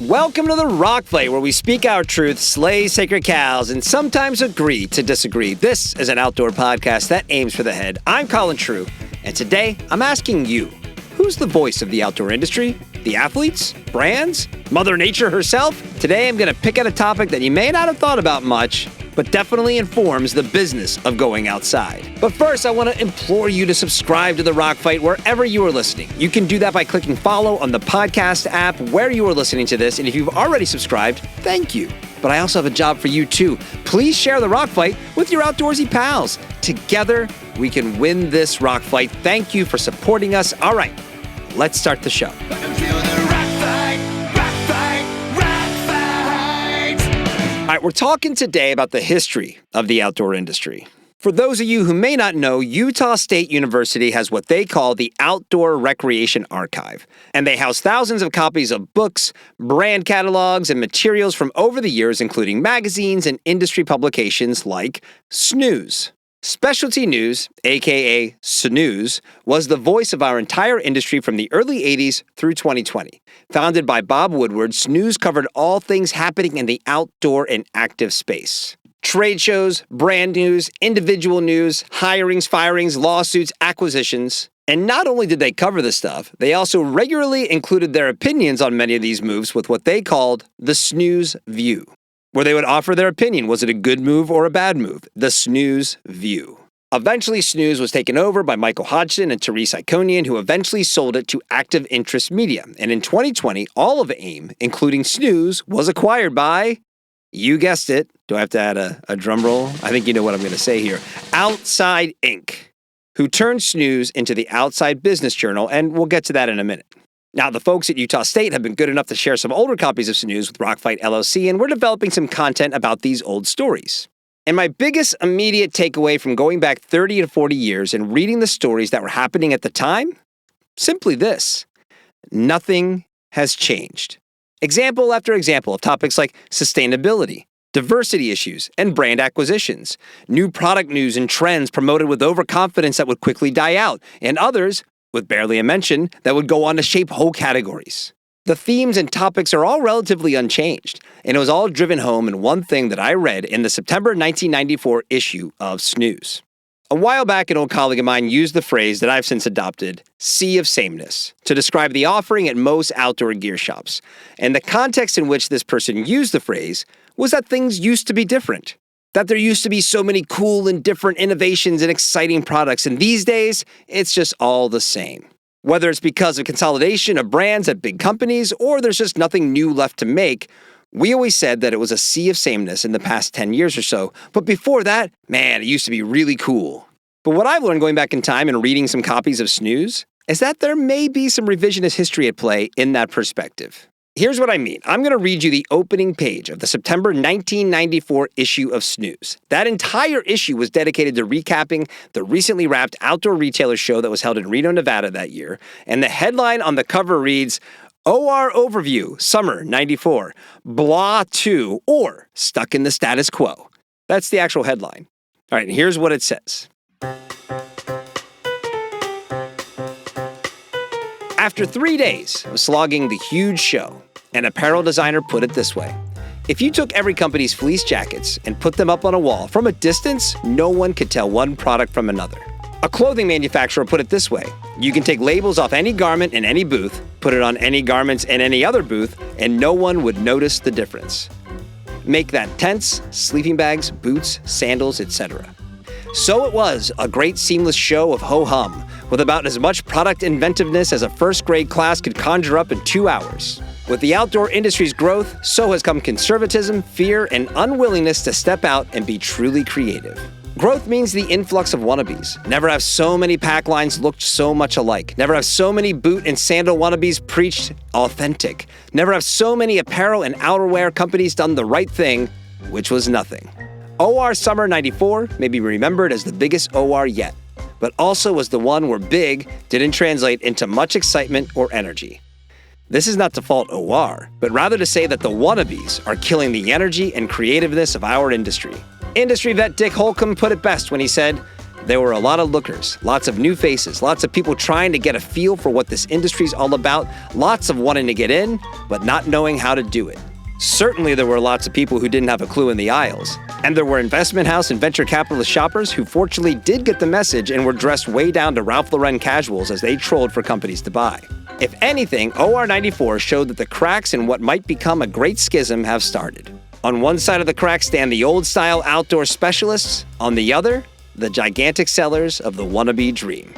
Welcome to the Rock Fight, where we speak our truth, slay sacred cows, and sometimes agree to disagree. This is an outdoor podcast that aims for the head. I'm Colin True, and today I'm asking you, who's the voice of the outdoor industry? The athletes? Brands? Mother Nature herself? Today I'm going to pick at a topic that you may not have thought about much, but definitely informs the business of going outside. But first, I want to implore you to subscribe to The Rock Fight wherever you are listening. You can do that by clicking follow on the podcast app where you are listening to this, and if you've already subscribed, thank you. But I also have a job for you too. Please share The Rock Fight with your outdoorsy pals. Together, we can win this rock fight. Thank you for supporting us. All right, let's start the show. All right, we're talking today about the history of the outdoor industry. For those of you who may not know, Utah State University has what they call the Outdoor Recreation Archive, and they house thousands of copies of books, brand catalogs, and materials from over the years, including magazines and industry publications like Snooze. Specialty News, aka Snooze, was the voice of our entire industry from the early 80s through 2020. Founded by Bob Woodward, Snooze covered all things happening in the outdoor and active space. Trade shows, brand news, individual news, hirings, firings, lawsuits, acquisitions. And not only did they cover this stuff, they also regularly included their opinions on many of these moves with what they called the Snooze View, where they would offer their opinion. Was it a good move or a bad move? The Snooze View. Eventually, Snooze was taken over by Michael Hodgson and Therese Iconian, who eventually sold it to Active Interest Media. And in 2020, all of AIM, including Snooze, was acquired by, you guessed it, do I have to add a drum roll? I think you know what I'm going to say here. Outside Inc., who turned Snooze into the Outside Business Journal, and we'll get to that in a minute. Now, the folks at Utah State have been good enough to share some older copies of Snooze with Rockfight LLC, and we're developing some content about these old stories. And my biggest immediate takeaway from going back 30 to 40 years and reading the stories that were happening at the time? Simply this: nothing has changed. Example after example of topics like sustainability, diversity issues, and brand acquisitions. New product news and trends promoted with overconfidence that would quickly die out, and others with barely a mention that would go on to shape whole categories. The themes and topics are all relatively unchanged, and it was all driven home in one thing that I read in the September 1994 issue of Snooze. A while back, an old colleague of mine used the phrase that I've since adopted, sea of sameness, to describe the offering at most outdoor gear shops. And the context in which this person used the phrase was that things used to be different. That there used to be so many cool and different innovations and exciting products, and these days, it's just all the same. Whether it's because of consolidation of brands at big companies, or there's just nothing new left to make, we always said that it was a sea of sameness in the past 10 years or so, but before that, man, it used to be really cool. But what I've learned going back in time and reading some copies of Snooze is that there may be some revisionist history at play in that perspective. Here's what I mean. I'm going to read you the opening page of the September 1994 issue of Snooze. That entire issue was dedicated to recapping the recently wrapped Outdoor Retailer show that was held in Reno, Nevada that year. And the headline on the cover reads, OR Overview, Summer 94, Blah 2, or Stuck in the Status Quo. That's the actual headline. All right, and here's what it says. After 3 days of slogging the huge show, an apparel designer put it this way: if you took every company's fleece jackets and put them up on a wall from a distance, no one could tell one product from another. A clothing manufacturer put it this way: you can take labels off any garment in any booth, put it on any garments in any other booth, and no one would notice the difference. Make that tents, sleeping bags, boots, sandals, etc. So it was a great seamless show of ho-hum, with about as much product inventiveness as a first-grade class could conjure up in 2 hours. With the outdoor industry's growth, so has come conservatism, fear, and unwillingness to step out and be truly creative. Growth means the influx of wannabes. Never have so many pack lines looked so much alike. Never have so many boot and sandal wannabes preached authentic. Never have so many apparel and outerwear companies done the right thing, which was nothing. OR Summer 94 may be remembered as the biggest OR yet, but also was the one where big didn't translate into much excitement or energy. This is not to fault OR, but rather to say that the wannabes are killing the energy and creativeness of our industry. Industry vet Dick Holcomb put it best when he said, There were a lot of lookers, lots of new faces, lots of people trying to get a feel for what this industry's all about, lots of wanting to get in, but not knowing how to do it. Certainly there were lots of people who didn't have a clue in the aisles. And there were investment house and venture capitalist shoppers who fortunately did get the message and were dressed way down to Ralph Lauren casuals as they trolled for companies to buy. If anything, OR94 showed that the cracks in what might become a great schism have started. On one side of the cracks stand the old-style outdoor specialists, on the other, the gigantic sellers of the wannabe dream.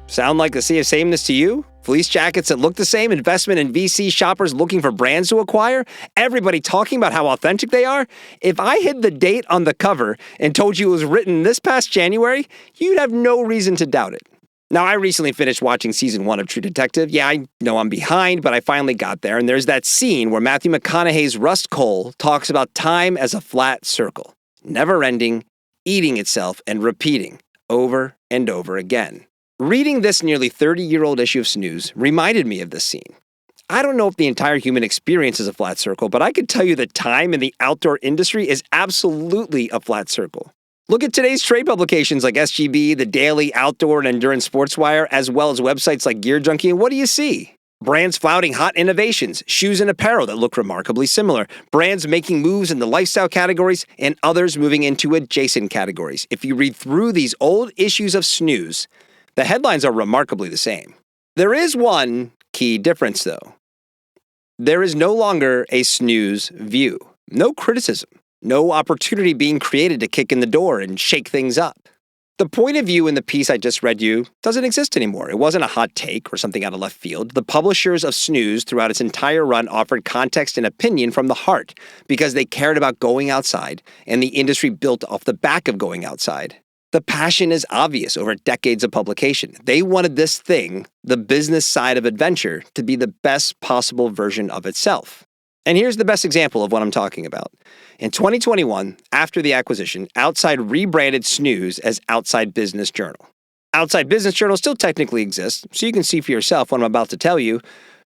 Sound like the sea of sameness to you? Fleece jackets that look the same, investment and VC shoppers looking for brands to acquire, everybody talking about how authentic they are? If I hid the date on the cover and told you it was written this past January, you'd have no reason to doubt it. Now, I recently finished watching season 1 of True Detective. Yeah, I know I'm behind, but I finally got there, and there's that scene where Matthew McConaughey's Rust Cohle talks about time as a flat circle, never-ending, eating itself, and repeating over and over again. Reading this nearly 30-year-old issue of Snooze reminded me of this scene. I don't know if the entire human experience is a flat circle, but I can tell you that time in the outdoor industry is absolutely a flat circle. Look at today's trade publications like SGB, The Daily, Outdoor, and Endurance Sportswire, as well as websites like Gear Junkie, and what do you see? Brands flouting hot innovations, shoes and apparel that look remarkably similar, brands making moves in the lifestyle categories, and others moving into adjacent categories. If you read through these old issues of Snooze, the headlines are remarkably the same. There is one key difference, though. There is no longer a snooze view. No criticism. No opportunity being created to kick in the door and shake things up. The point of view in the piece I just read you doesn't exist anymore. It wasn't a hot take or something out of left field. The publishers of Snooze throughout its entire run offered context and opinion from the heart because they cared about going outside and the industry built off the back of going outside. The passion is obvious over decades of publication. They wanted this thing, the business side of adventure, to be the best possible version of itself. And here's the best example of what I'm talking about. In 2021, after the acquisition, Outside rebranded Snooze as Outside Business Journal. Outside Business Journal still technically exists, so you can see for yourself what I'm about to tell you.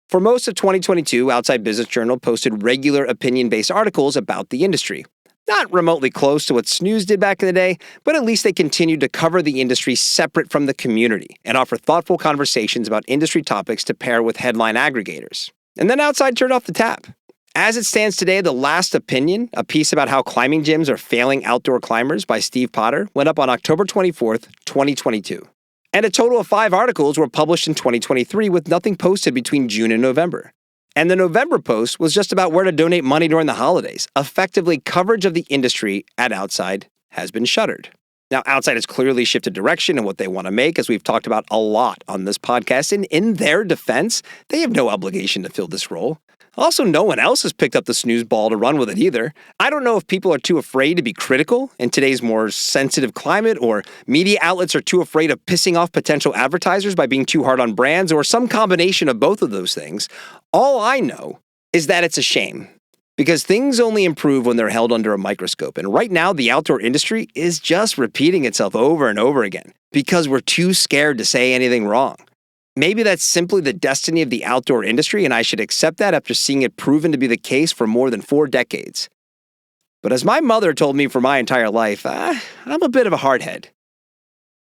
For most of 2022, Outside Business Journal posted regular opinion-based articles about the industry. Not remotely close to what Snooze did back in the day, but at least they continued to cover the industry separate from the community and offer thoughtful conversations about industry topics to pair with headline aggregators. And then Outside turned off the tap. As it stands today, The Last Opinion, a piece about how climbing gyms are failing outdoor climbers by Steve Potter, went up on October 24th, 2022. And a total of 5 articles were published in 2023 with nothing posted between June and November. And the November post was just about where to donate money during the holidays. Effectively, coverage of the industry at Outside has been shuttered. Now, Outside has clearly shifted direction in what they want to make, as we've talked about a lot on this podcast. And in their defense, they have no obligation to fill this role. Also, no one else has picked up the snooze ball to run with it either. I don't know if people are too afraid to be critical in today's more sensitive climate, or media outlets are too afraid of pissing off potential advertisers by being too hard on brands, or some combination of both of those things. All I know is that it's a shame, because things only improve when they're held under a microscope. And right now, the outdoor industry is just repeating itself over and over again because we're too scared to say anything wrong. Maybe that's simply the destiny of the outdoor industry, and I should accept that after seeing it proven to be the case for more than 4 decades. But as my mother told me for my entire life, I'm a bit of a hardhead.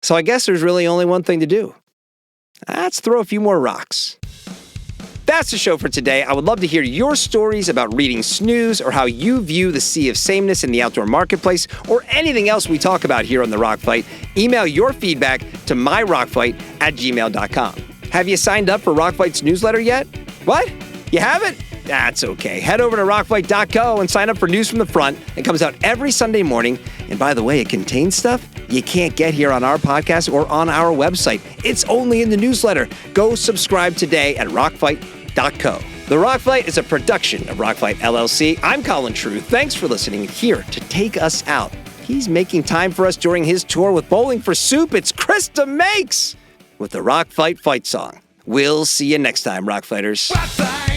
So I guess there's really only one thing to do. Let's throw a few more rocks. That's the show for today. I would love to hear your stories about reading Snooze, or how you view the sea of sameness in the outdoor marketplace, or anything else we talk about here on The Rock Fight. Email your feedback to myrockfight@gmail.com. Have you signed up for Rockfight's newsletter yet? What? You haven't? That's okay. Head over to rockfight.co and sign up for News from the Front. It comes out every Sunday morning. And by the way, it contains stuff you can't get here on our podcast or on our website. It's only in the newsletter. Go subscribe today at rockfight.co. The Rock Fight is a production of Rockfight LLC. I'm Colin True. Thanks for listening. Here to take us out, he's making time for us during his tour with Bowling for Soup. It's Krista Makes with the Rock Fight fight song. We'll see you next time, Rock Fighters. Rock Fight.